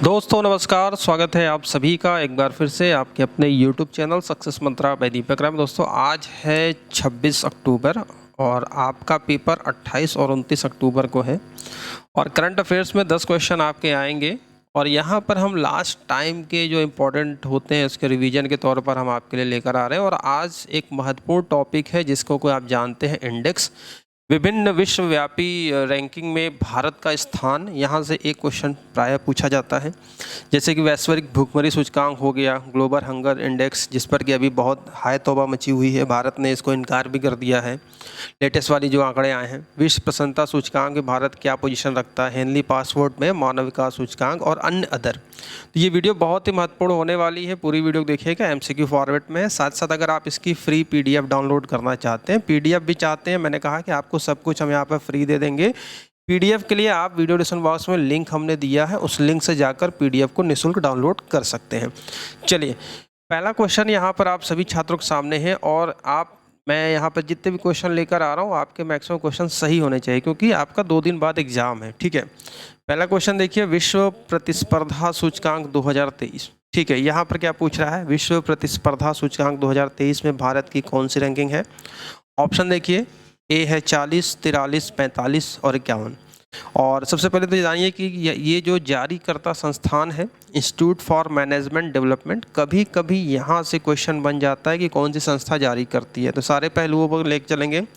दोस्तों नमस्कार, स्वागत है आप सभी का एक बार फिर से आपके अपने YouTube चैनल सक्सेस मंत्रा बाय दीपक राय में। दोस्तों आज है 26 अक्टूबर और आपका पेपर 28 और 29 अक्टूबर को है और करंट अफेयर्स में 10 क्वेश्चन आपके आएंगे और यहाँ पर हम लास्ट टाइम के जो इम्पोर्टेंट होते हैं उसके रिवीजन के तौर पर हम आपके लिए लेकर आ रहे हैं। और आज एक महत्वपूर्ण टॉपिक है जिसको कोई आप जानते हैं, इंडेक्स। विभिन्न विश्वव्यापी रैंकिंग में भारत का स्थान, यहाँ से एक क्वेश्चन प्रायः पूछा जाता है, जैसे कि वैश्विक भुखमरी सूचकांक हो गया, ग्लोबल हंगर इंडेक्स, जिस पर कि अभी बहुत हाय तौबा मची हुई है, भारत ने इसको इनकार भी कर दिया है। लेटेस्ट वाली जो आंकड़े आए हैं, विश्व प्रसन्नता सूचकांक में भारत क्या पोजीशन रखता है, हेनली पासपोर्ट में मानव विकास सूचकांक और अन्य अदर। तो ये वीडियो बहुत ही महत्वपूर्ण होने वाली है, पूरी वीडियो देखिएगा, एमसीक्यू फॉर्मेट में है। साथ साथ अगर आप इसकी फ्री पीडीएफ डाउनलोड करना चाहते हैं, पीडीएफ भी चाहते हैं, मैंने कहा कि आपको सब कुछ हम यहाँ पर फ्री दे देंगे। पीडीएफ के लिए आप वीडियो डिस्क्रिप्शन बॉक्स में लिंक हमने दिया है, उस लिंक से जाकर पीडीएफ को निःशुल्क डाउनलोड कर सकते हैं। चलिए, पहला क्वेश्चन यहाँ पर आप सभी छात्रों के सामने है और मैं यहाँ पर जितने भी क्वेश्चन लेकर आ रहा हूँ आपके मैक्सिमम क्वेश्चन सही होने चाहिए, क्योंकि आपका 2 दिन बाद एग्जाम है। ठीक है, पहला क्वेश्चन देखिए, विश्व प्रतिस्पर्धा सूचकांक 2023। ठीक है, यहाँ पर क्या पूछ रहा है, विश्व प्रतिस्पर्धा सूचकांक 2023 में भारत की कौन सी रैंकिंग है। ऑप्शन देखिए, ए है 40, 43, 45 और 51। और सबसे पहले तो जानिए कि ये जो जारीकर्ता संस्थान है, इंस्टीट्यूट फॉर मैनेजमेंट डेवलपमेंट, कभी कभी यहाँ से क्वेश्चन बन जाता है कि कौन सी संस्था जारी करती है, तो सारे पहलुओं पर लेकर चलेंगे।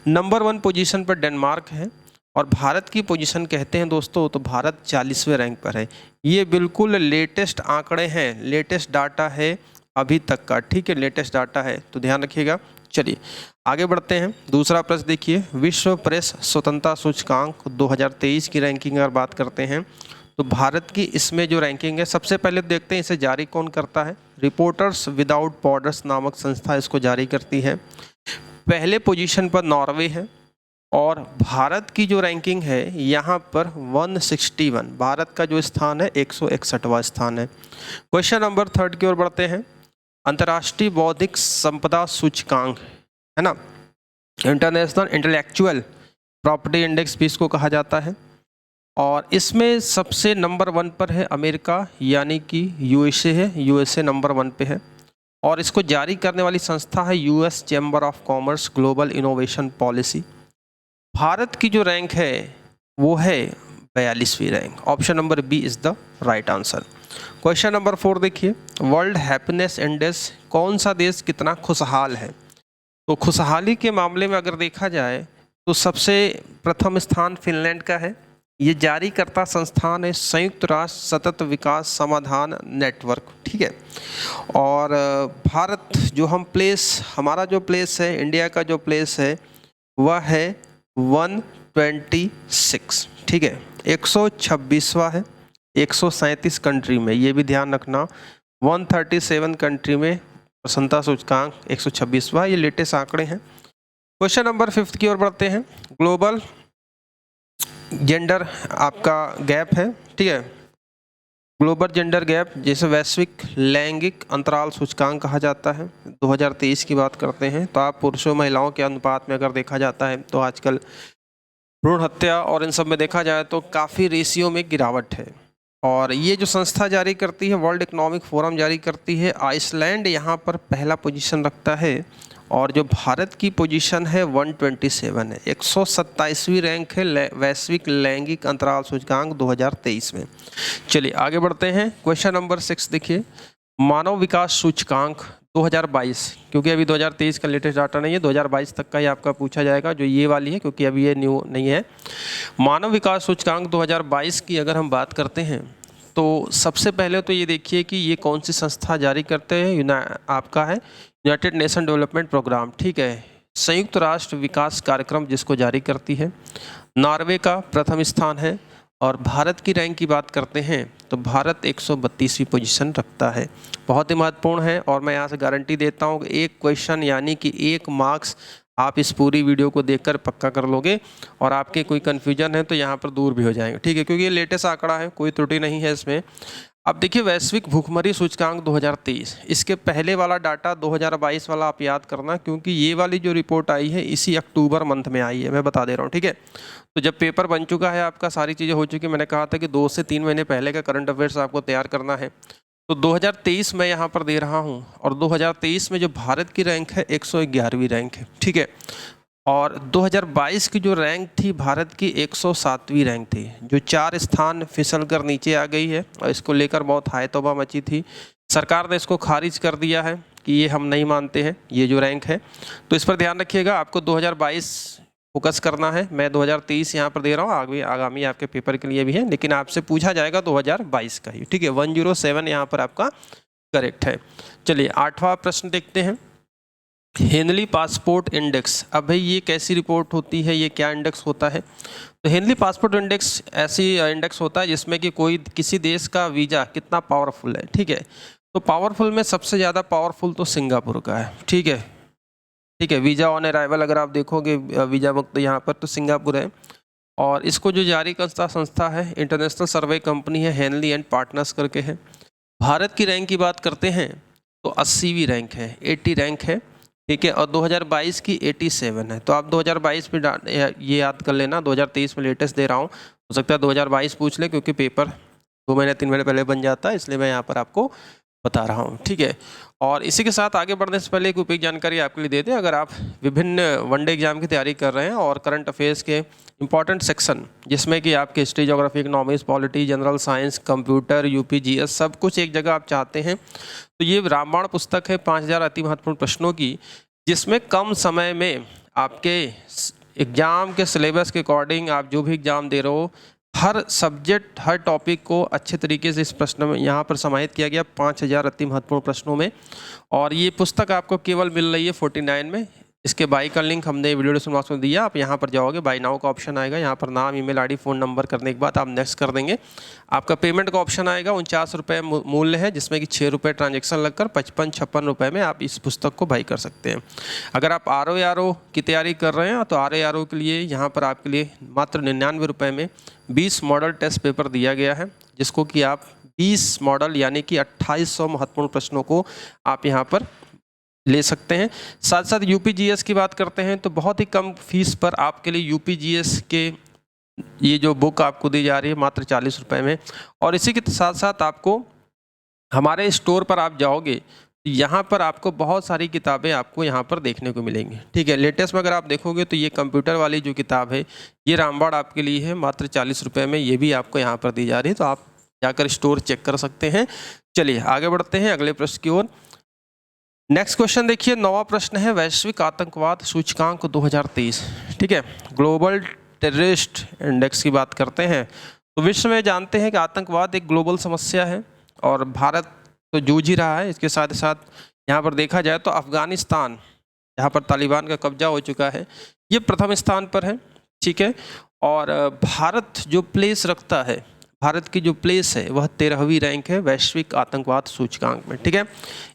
नंबर 1 पोजीशन पर डेनमार्क है और भारत की पोजीशन कहते हैं दोस्तों, तो भारत 40वें रैंक पर है। ये बिल्कुल लेटेस्ट आंकड़े हैं, लेटेस्ट डाटा है अभी तक का। ठीक है, लेटेस्ट डाटा है, तो ध्यान रखिएगा। चलिए आगे बढ़ते हैं। दूसरा प्रश्न देखिए, विश्व प्रेस स्वतंत्रता सूचकांक 2023 की रैंकिंग अगर बात करते हैं तो भारत की इसमें जो रैंकिंग है, सबसे पहले देखते हैं इसे जारी कौन करता है। रिपोर्टर्स विदाउट बॉर्डर्स नामक संस्था इसको जारी करती है। पहले पोजीशन पर नॉर्वे है और भारत की जो रैंकिंग है यहाँ पर 161, भारत का जो स्थान है 161वां स्थान है। क्वेश्चन नंबर 3 की ओर बढ़ते हैं। अंतर्राष्ट्रीय बौद्धिक संपदा सूचकांक है ना, इंटरनेशनल इंटेलेक्चुअल प्रॉपर्टी इंडेक्स भी इसको कहा जाता है, और इसमें सबसे नंबर 1 पर है अमेरिका, यानी कि यूएसए है, यूएसए नंबर 1 पे है। और इसको जारी करने वाली संस्था है US chamber of commerce global innovation policy. Bharat की जो रैंक है वो है 42वीं rank. Option number B is the right answer. Question number 4 देखिए, वर्ल्ड हैप्पीनेस इंडेक्स, कौन सा देश कितना खुशहाल है। तो खुशहाली के मामले में अगर देखा जाए तो सबसे प्रथम स्थान फिनलैंड का है। ये जारी करता संस्थान है संयुक्त राष्ट्र सतत विकास समाधान नेटवर्क। ठीक है, और भारत जो हमारा जो प्लेस है, इंडिया का जो प्लेस है वह है 126। ठीक है, 126वां है 137 कंट्री में, ये भी ध्यान रखना। 137 कंट्री में प्रसन्नता सूचकांक 126वां, ये लेटेस्ट आंकड़े हैं। क्वेश्चन नंबर 5 की ओर बढ़ते हैं। ग्लोबल जेंडर आपका गैप है। ठीक है, ग्लोबल जेंडर गैप, जैसे वैश्विक लैंगिक अंतराल सूचकांक कहा जाता है, 2023 की बात करते हैं, तो आप पुरुषों महिलाओं के अनुपात में अगर देखा जाता है तो आजकल भ्रूण हत्या और इन सब में देखा जाए तो काफ़ी रेशियो में गिरावट है। और ये जो संस्था जारी करती है, वर्ल्ड इकोनॉमिक फोरम जारी करती है। आइसलैंड यहाँ पर पहला पोजीशन रखता है और जो भारत की पोजीशन है 127 है, 127वीं रैंक है वैश्विक लैंगिक अंतराल सूचकांक 2023 में। चलिए आगे बढ़ते हैं। क्वेश्चन नंबर 6 देखिए, मानव विकास सूचकांक 2022, क्योंकि अभी 2023 का लेटेस्ट डाटा नहीं है, 2022 तक का ही आपका पूछा जाएगा, जो ये वाली है, क्योंकि अभी ये न्यू नहीं है। मानव विकास सूचकांक 2022 की अगर हम बात करते हैं तो सबसे पहले तो ये देखिए कि ये कौन सी संस्था जारी करते हैं। आपका है यूनाइटेड नेशन डेवलपमेंट प्रोग्राम। ठीक है, संयुक्त राष्ट्र विकास कार्यक्रम जिसको जारी करती है। नॉर्वे का प्रथम स्थान है। और भारत की रैंक की बात करते हैं तो भारत 132वीं पोजीशन रखता है। बहुत ही महत्वपूर्ण है और मैं यहाँ से गारंटी देता हूँ कि एक क्वेश्चन यानी कि 1 मार्क्स आप इस पूरी वीडियो को देखकर पक्का कर लोगे और आपके कोई कन्फ्यूजन है तो यहाँ पर दूर भी हो जाएंगे। ठीक है, क्योंकि ये लेटेस्ट आंकड़ा है, कोई त्रुटि नहीं है इसमें। अब देखिए वैश्विक भूखमरी सूचकांक 2023, इसके पहले वाला डाटा 2022 वाला आप याद करना, क्योंकि ये वाली जो रिपोर्ट आई है इसी अक्टूबर मंथ में आई है, मैं बता दे रहा हूँ, ठीक है। तो जब पेपर बन चुका है आपका, सारी चीज़ें हो चुकी, मैंने कहा था कि 2 से 3 महीने पहले का करंट अफेयर्स आपको तैयार करना है। तो 2023 मैं यहाँ पर दे रहा हूँ, और 2023 में जो भारत की रैंक है 111वीं रैंक है, ठीक है। और 2022 की जो रैंक थी भारत की 107वीं रैंक थी, जो 4 स्थान फिसल कर नीचे आ गई है, और इसको लेकर बहुत हाय तौबा मची थी। सरकार ने इसको खारिज कर दिया है कि ये हम नहीं मानते हैं, ये जो रैंक है। तो इस पर ध्यान रखिएगा, आपको 2022 फोकस करना है। मैं 2023 यहाँ पर दे रहा हूँ, आगामी आपके पेपर के लिए भी है, लेकिन आपसे पूछा जाएगा 2022 का ही, ठीक है। 107 यहाँ पर आपका करेक्ट है। चलिए 8वां प्रश्न देखते हैं। हेनली पासपोर्ट इंडेक्स, अब भाई ये कैसी रिपोर्ट होती है, ये क्या इंडेक्स होता है? तो हेनली पासपोर्ट इंडेक्स ऐसी इंडेक्स होता है जिसमें कि कोई किसी देश का वीज़ा कितना पावरफुल है, ठीक है। तो पावरफुल में सबसे ज़्यादा पावरफुल तो सिंगापुर का है, ठीक है, ठीक है। वीज़ा ऑन अराइवल अगर आप देखोगे वीज़ा मुक्त यहाँ पर, तो सिंगापुर है। और इसको जो जारी करता संस्था है, इंटरनेशनल सर्वे कंपनी है, हेनली एंड पार्टनर्स करके है। भारत की रैंक की बात करते हैं तो 80वीं रैंक है, 80 रैंक है, ठीक है। और 2022 की 87 है। तो आप 2022 में ये याद कर लेना, 2023 में लेटेस्ट दे रहा हूँ, हो सकता है 2022 पूछ ले, क्योंकि पेपर 2 महीने 3 महीने पहले बन जाता है, इसलिए मैं यहाँ पर आपको बता रहा हूँ, ठीक है। और इसी के साथ आगे बढ़ने से पहले एक उपयोगी जानकारी आपके लिए दे दें। अगर आप विभिन्न वनडे एग्जाम की तैयारी कर रहे हैं और करंट अफेयर्स के इंपॉर्टेंट सेक्शन, जिसमें कि आपके history, geography, economics, polity, general science, computer, UP, GS, सब कुछ एक जगह आप चाहते हैं, तो ये रामबाण पुस्तक है 5000 अति महत्वपूर्ण प्रश्नों की, जिसमें कम समय में आपके एग्ज़ाम के सिलेबस के अकॉर्डिंग आप जो भी एग्ज़ाम दे रहे हो, हर सब्जेक्ट, हर टॉपिक को अच्छे तरीके से इस प्रश्न में यहाँ पर समाहित किया गया 5000 अति महत्वपूर्ण प्रश्नों में। और ये पुस्तक आपको केवल मिल रही है 49 में। इसके बाई का लिंक हमने वीडियो डिस्क्रिप्शन बॉक्स में दिया, आप यहाँ पर जाओगे, बाई नाउ का ऑप्शन आएगा, यहाँ पर नाम, ईमेल आईडी, फ़ोन नंबर करने के बाद आप नेक्स्ट कर देंगे। आपका पेमेंट का ऑप्शन आएगा, 49 रुपये मूल्य है, जिसमें कि 6 रुपये ट्रांजेक्शन लगकर 55-56 रुपये में आप इस पुस्तक को बाई कर सकते हैं। अगर आप RO की तैयारी कर रहे हैं तो RO के लिए यहाँ पर आपके लिए मात्र 99 रुपये में 20 मॉडल टेस्ट पेपर दिया गया है, जिसको कि आप 20 मॉडल यानी कि 2800 महत्वपूर्ण प्रश्नों को आप यहाँ पर ले सकते हैं। साथ साथ UPGS की बात करते हैं तो बहुत ही कम फीस पर आपके लिए UPGS के ये जो बुक आपको दी जा रही है मात्र 40 रुपये में। और इसी के साथ साथ आपको हमारे स्टोर पर आप जाओगे, यहाँ पर आपको बहुत सारी किताबें आपको यहाँ पर देखने को मिलेंगी, ठीक है। लेटेस्ट में अगर आप देखोगे तो ये कंप्यूटर वाली जो किताब है, ये रामबाण आपके लिए है मात्र 40 रुपये में, ये भी आपको यहाँ पर दी जा रही है, तो आप जाकर स्टोर चेक कर सकते हैं। चलिए आगे बढ़ते हैं अगले प्रश्न की ओर। नेक्स्ट क्वेश्चन देखिए, 9वां प्रश्न है, वैश्विक आतंकवाद सूचकांक 2023, ठीक है। ग्लोबल टेररिस्ट इंडेक्स की बात करते हैं तो विश्व में जानते हैं कि आतंकवाद एक ग्लोबल समस्या है, और भारत तो जूझ ही रहा है। इसके साथ ही साथ यहाँ पर देखा जाए तो अफगानिस्तान, जहाँ पर तालिबान का कब्जा हो चुका है, ये प्रथम स्थान पर है, ठीक है। और भारत जो प्लेस रखता है, भारत की जो प्लेस है वह 13वीं रैंक है वैश्विक आतंकवाद सूचकांक में, ठीक है।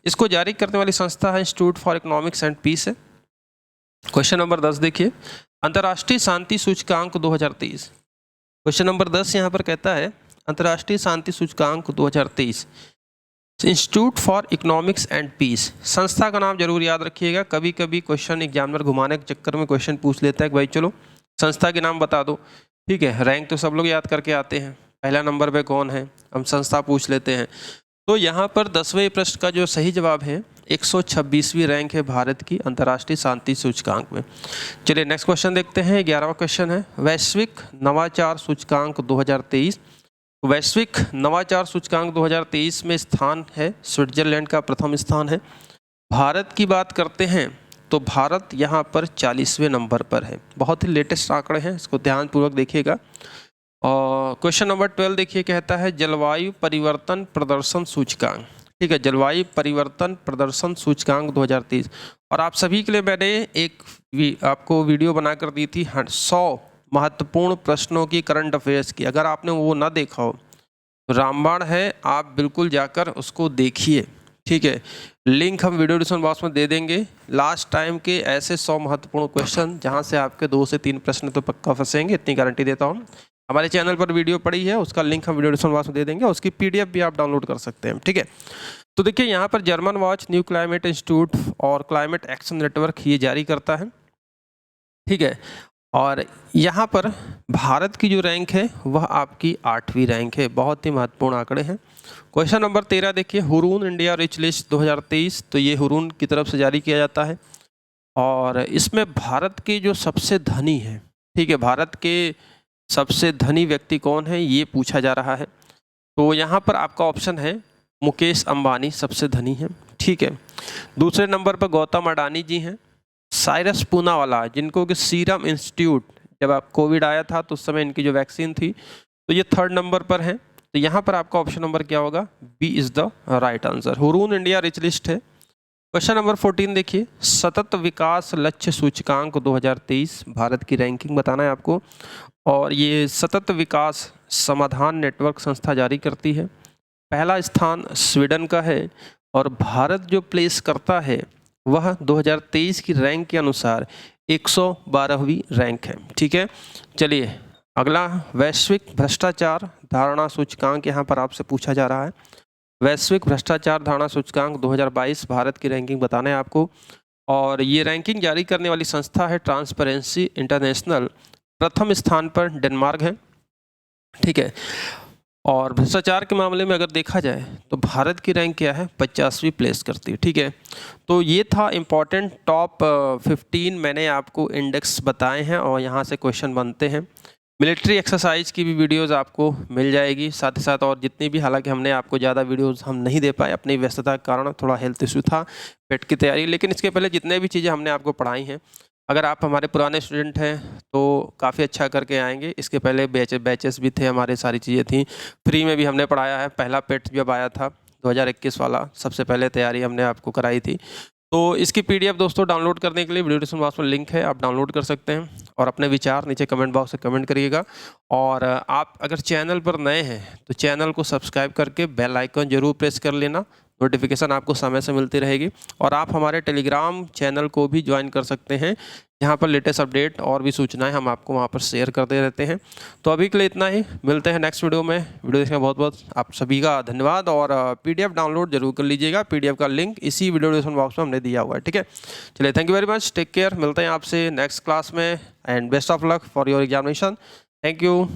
इसको जारी करने वाली संस्था है Institute for Economics and Peace है। क्वेश्चन नंबर 10 देखिए, अंतर्राष्ट्रीय शांति सूचकांक 2023। क्वेश्चन नंबर 10 यहाँ पर कहता है अंतर्राष्ट्रीय शांति सूचकांक 2023, Institute for Economics and Peace. संस्था का नाम जरूर याद रखिएगा, कभी कभी क्वेश्चन एग्जामिनर घुमाने के चक्कर में क्वेश्चन पूछ लेता है कि भाई चलो संस्था के नाम बता दो, ठीक है। रैंक तो सब लोग याद करके आते हैं, पहला नंबर पे कौन है, हम संस्था पूछ लेते हैं। तो यहाँ पर 10वें प्रश्न का जो सही जवाब है 126वीं रैंक है भारत की अंतर्राष्ट्रीय शांति सूचकांक में। चलिए नेक्स्ट क्वेश्चन देखते हैं, 11वां क्वेश्चन है, वैश्विक नवाचार सूचकांक 2023। वैश्विक नवाचार सूचकांक 2023 में स्थान है स्विट्जरलैंड का प्रथम स्थान है। भारत की बात करते हैं तो भारत यहाँ पर 40वें नंबर पर है। बहुत ही लेटेस्ट आंकड़े हैं, इसको ध्यानपूर्वक देखिएगा। और क्वेश्चन नंबर 12 देखिए, कहता है जलवायु परिवर्तन प्रदर्शन सूचकांक, ठीक है। जलवायु परिवर्तन प्रदर्शन सूचकांक 2023, और आप सभी के लिए मैंने एक आपको वीडियो बनाकर दी थी 100 महत्वपूर्ण प्रश्नों की करंट अफेयर्स की। अगर आपने वो ना देखा हो तो रामबाण है, आप बिल्कुल जाकर उसको देखिए, ठीक है। लिंक हम वीडियो डिस्क्रिप्शन बॉक्स में दे देंगे। लास्ट टाइम के ऐसे 100 महत्वपूर्ण क्वेश्चन जहाँ से आपके 2 से 3 प्रश्न तो पक्का फंसेंगे, इतनी गारंटी देता हूँ। हमारे चैनल पर वीडियो पड़ी है, उसका लिंक हम वीडियो डिस्क्रिप्शन बॉक्स में दे देंगे, उसकी PDF भी आप डाउनलोड कर सकते हैं। ठीक है, तो देखिए यहाँ पर German watch, new climate institute और क्लाइमेट एक्शन नेटवर्क ये जारी करता है। ठीक है, और यहाँ पर भारत की जो रैंक है वह आपकी 8वीं रैंक है। बहुत ही महत्वपूर्ण आंकड़े हैं। क्वेश्चन नंबर 13 देखिए, हुरून इंडिया रिच लिस्ट 2023, तो ये हुरून की तरफ से जारी किया जाता है और इसमें भारत के जो सबसे धनी हैं, ठीक है, भारत के सबसे धनी व्यक्ति कौन है ये पूछा जा रहा है। तो यहाँ पर आपका ऑप्शन है मुकेश अंबानी सबसे धनी है। ठीक है, दूसरे नंबर पर गौतम अडानी जी हैं, साइरस पूनावाला जिनको कि सीरम इंस्टीट्यूट, जब आप कोविड आया था तो उस समय इनकी जो वैक्सीन थी, तो ये 3rd नंबर पर हैं। तो यहाँ पर आपका ऑप्शन नंबर क्या होगा, B is the right answer. Hurun India rich list है। क्वेश्चन नंबर 14 देखिए, सतत विकास लक्ष्य सूचकांक 2023, भारत की रैंकिंग बताना है आपको, और ये सतत विकास समाधान नेटवर्क संस्था जारी करती है। पहला स्थान स्वीडन का है और भारत जो प्लेस करता है वह 2023 की रैंक के अनुसार 112वीं रैंक है। ठीक है, चलिए अगला, वैश्विक भ्रष्टाचार धारणा सूचकांक यहाँ पर आपसे पूछा जा रहा है। वैश्विक भ्रष्टाचार धारणा सूचकांक 2022, भारत की रैंकिंग बताना है आपको, और ये रैंकिंग जारी करने वाली संस्था है ट्रांसपेरेंसी इंटरनेशनल। प्रथम स्थान पर डेनमार्क है। ठीक है, और भ्रष्टाचार के मामले में अगर देखा जाए तो भारत की रैंक क्या है, 50वीं प्लेस करती है। ठीक है, तो ये था इम्पॉर्टेंट टॉप 15 मैंने आपको इंडेक्स बताए हैं और यहाँ से क्वेश्चन बनते हैं। मिलिट्री एक्सरसाइज की भी वीडियोस आपको मिल जाएगी साथ ही साथ, और जितनी भी, हालांकि हमने आपको ज़्यादा वीडियोस हम नहीं दे पाए अपनी व्यस्तता के कारण, थोड़ा हेल्थ इशू था, पेट की तैयारी, लेकिन इसके पहले जितने भी चीज़ें हमने आपको पढ़ाई हैं, अगर आप हमारे पुराने स्टूडेंट हैं तो काफ़ी अच्छा करके आएंगे। इसके पहले बैचेस भी थे हमारे, सारी चीज़ें थी, फ्री में भी हमने पढ़ाया है। पहला पेट जब आया था 2021 वाला, सबसे पहले तैयारी हमने आपको कराई थी। तो इसकी PDF दोस्तों डाउनलोड करने के लिए वीडियो डिस्क्रिप्शन बॉक्स में लिंक है, आप डाउनलोड कर सकते हैं और अपने विचार नीचे कमेंट बॉक्स में कमेंट करिएगा। और आप अगर चैनल पर नए हैं तो चैनल को सब्सक्राइब करके बेल आइकन जरूर प्रेस कर लेना, नोटिफिकेशन आपको समय से मिलती रहेगी। और आप हमारे टेलीग्राम चैनल को भी ज्वाइन कर सकते हैं, जहाँ पर लेटेस्ट अपडेट और भी सूचनाएं हम आपको वहाँ पर शेयर करते रहते हैं। तो अभी के लिए इतना ही, मिलते हैं नेक्स्ट वीडियो में। वीडियो देखने बहुत बहुत आप सभी का धन्यवाद, और PDF डाउनलोड जरूर कर लीजिएगा। PDF का लिंक इसी वीडियो डिस्क्रिप्शन बॉक्स में हमने दिया हुआ है। ठीक है, चलिए, thank you very much, take care, मिलते हैं आपसे नेक्स्ट क्लास में, and best of luck for your examination. Thank you.